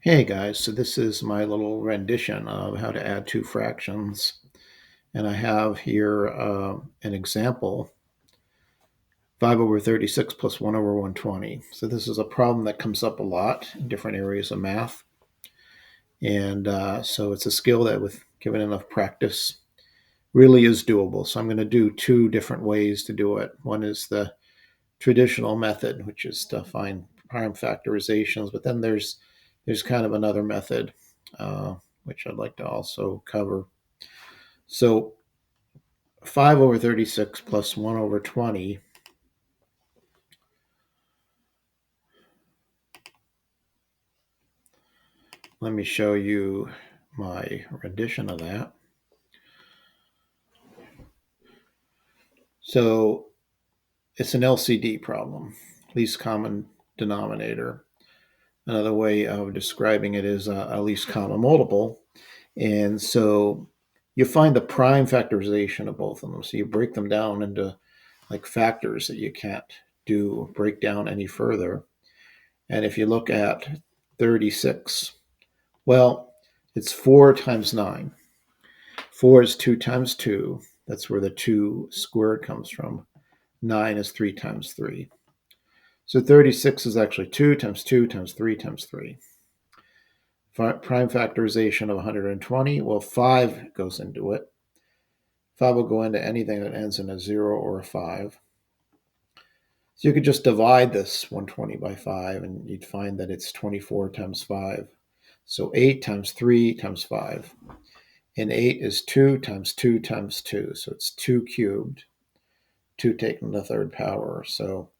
Hey guys, so this is my little rendition of how to add two fractions. And I have here an example, 5 over 36 plus 1 over 120. So this is a problem that comes up a lot in different areas of math. And so it's a skill that, with given enough practice, really is doable. So I'm going to do two different ways to do it. One is the traditional method, which is to find prime factorizations, but then there's kind of another method, which I'd like to also cover. So 5 over 36 plus 1 over 20 let me show you my rendition of that. So it's an LCD problem, least common denominator. Another way of describing it is a least common multiple. And so you find the prime factorization of both of them. So you break them down into like factors that you can't break down any further. And if you look at 36, well, it's 4 times 9. 4 is 2 times 2. That's where the 2 squared comes from. 9 is 3 times 3. So 36 is actually 2 times 2 times 3 times 3. Prime factorization of 120, well, 5 goes into it. 5 will go into anything that ends in a 0 or a 5. So you could just divide this 120 by 5, and you'd find that it's 24 times 5. So 8 times 3 times 5. And 8 is 2 times 2 times 2. So it's 2 cubed, 2 taken to the third power. So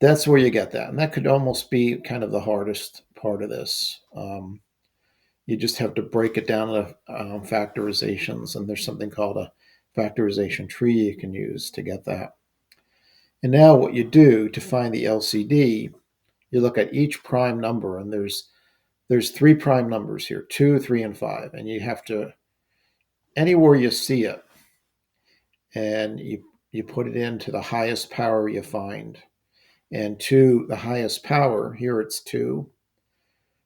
that's where you get that. And that could almost be kind of the hardest part of this. You just have to break it down to factorizations. And there's something called a factorization tree you can use to get that. And now what you do to find the LCD, you look at each prime number, and there's 3 prime numbers here, 2, 3, and 5. And you have to, anywhere you see it, and you put it into the highest power you find. And 2, the highest power, here it's 2,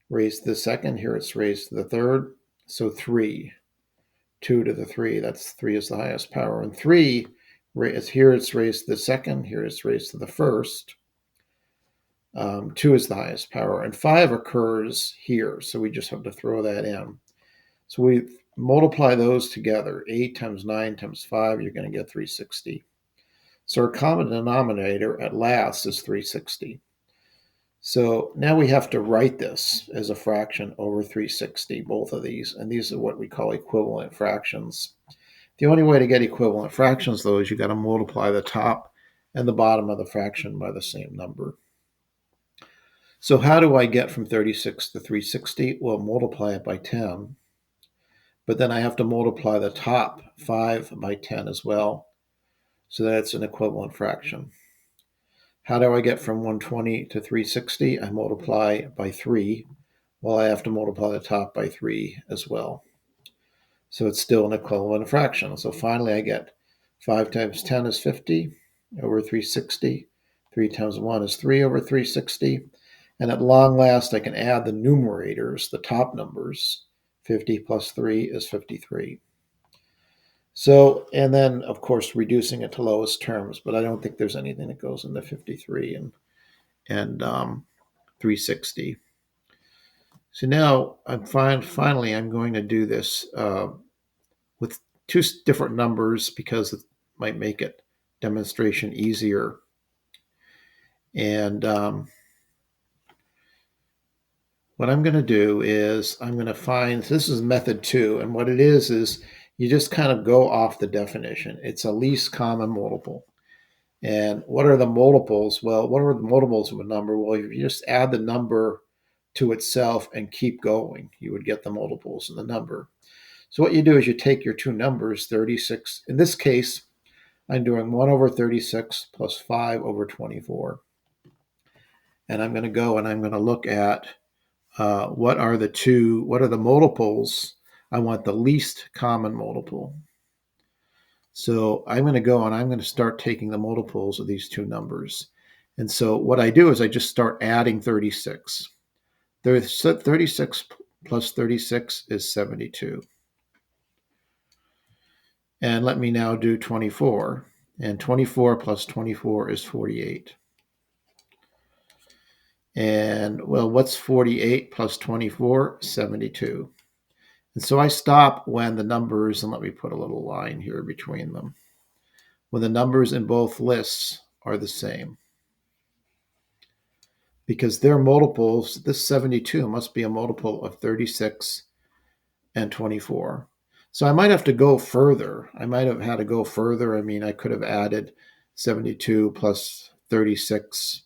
raised to the second, here it's raised to the third. So 3, 2 to the 3, that's 3 is the highest power. And 3, here it's raised to the second, here it's raised to the first. 2 is the highest power. And 5 occurs here, so we just have to throw that in. So we multiply those together. 8 times 9 times 5, you're going to get 360. So our common denominator at last is 360. So now we have to write this as a fraction over 360, both of these. And these are what we call equivalent fractions. The only way to get equivalent fractions, though, is you got to multiply the top and the bottom of the fraction by the same number. So how do I get from 36 to 360? Well, multiply it by 10. But then I have to multiply the top 5 by 10 as well. So that's an equivalent fraction. How do I get from 120 to 360? I multiply by 3. Well, I have to multiply the top by 3 as well. So it's still an equivalent fraction. So finally I get 5 times 10 is 50 over 360. 3 times 1 is 3 over 360. And at long last, I can add the numerators, the top numbers. 50 plus 3 is 53. So, and then, of course, reducing it to lowest terms, but I don't think there's anything that goes into 53 and 360. So now finally I'm going to do this with 2 different numbers because it might make it demonstration easier. And what I'm going to do is I'm going to find, this is method 2, and what it is you just kind of go off the definition. It's a least common multiple. And what are the multiples? Well, what are the multiples of a number? Well, if you just add the number to itself and keep going, you would get the multiples of the number. So what you do is you take your 2 numbers, 36. In this case, I'm doing 1 over 36 plus 5 over 24. And I'm going to go and I'm going to look at what are the multiples. I want the least common multiple. So I'm going to go and I'm going to start taking the multiples of these 2 numbers. And so what I do is I just start adding 36. 36 plus 36 is 72. And let me now do 24. And 24 plus 24 is 48. And, well, what's 48 plus 24? 72. And so I stop when the numbers, and let me put a little line here between them, when the numbers in both lists are the same. Because they're multiples, this 72 must be a multiple of 36 and 24. So I might have to go further. I might have had to go further. I mean, I could have added 72 plus 36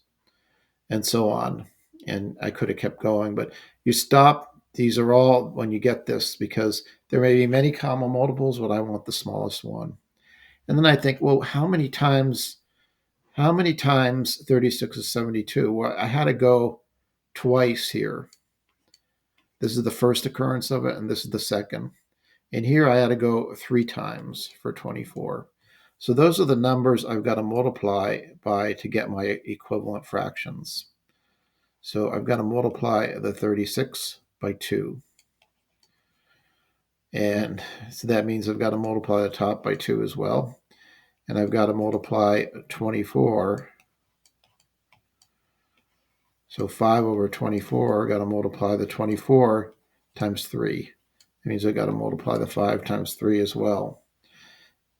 and so on. And I could have kept going, but you stop. These are all when you get this, because there may be many common multiples, but I want the smallest one. And then I think, well, how many times 36 is 72? Well, I had to go twice here. This is the first occurrence of it, and this is the second. And here I had to go 3 times for 24. So those are the numbers I've got to multiply by to get my equivalent fractions. So I've got to multiply the 36 by 2. And so that means I've got to multiply the top by 2 as well. And I've got to multiply 24. So 5 over 24, I've got to multiply the 24 times 3. That means I've got to multiply the 5 times 3 as well.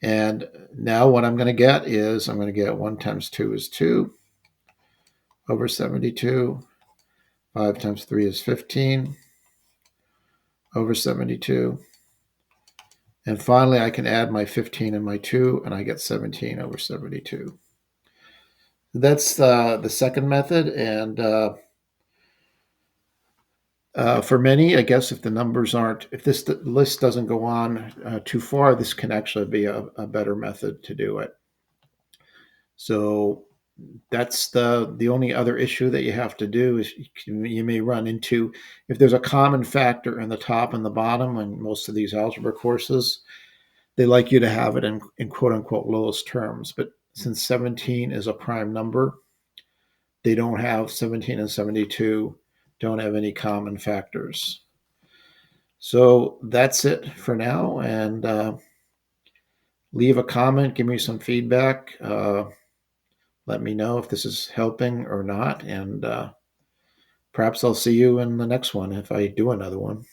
And now what I'm going to get is, I'm going to get 1 times 2 is 2 over 72. 5 times 3 is 15 over 72. And finally, I can add my 15 and my 2, and I get 17 over 72. That's the second method. And for many, I guess if the numbers aren't, if this list doesn't go on too far, this can actually be a better method to do it. So that's the only other issue that you have to do is you may run into, if there's a common factor in the top and the bottom in most of these algebra courses, they like you to have it in quote unquote lowest terms. But since 17 is a prime number, they don't have 17 and 72 don't have any common factors. So that's it for now. And leave a comment, give me some feedback. Let me know if this is helping or not. And perhaps I'll see you in the next one if I do another one.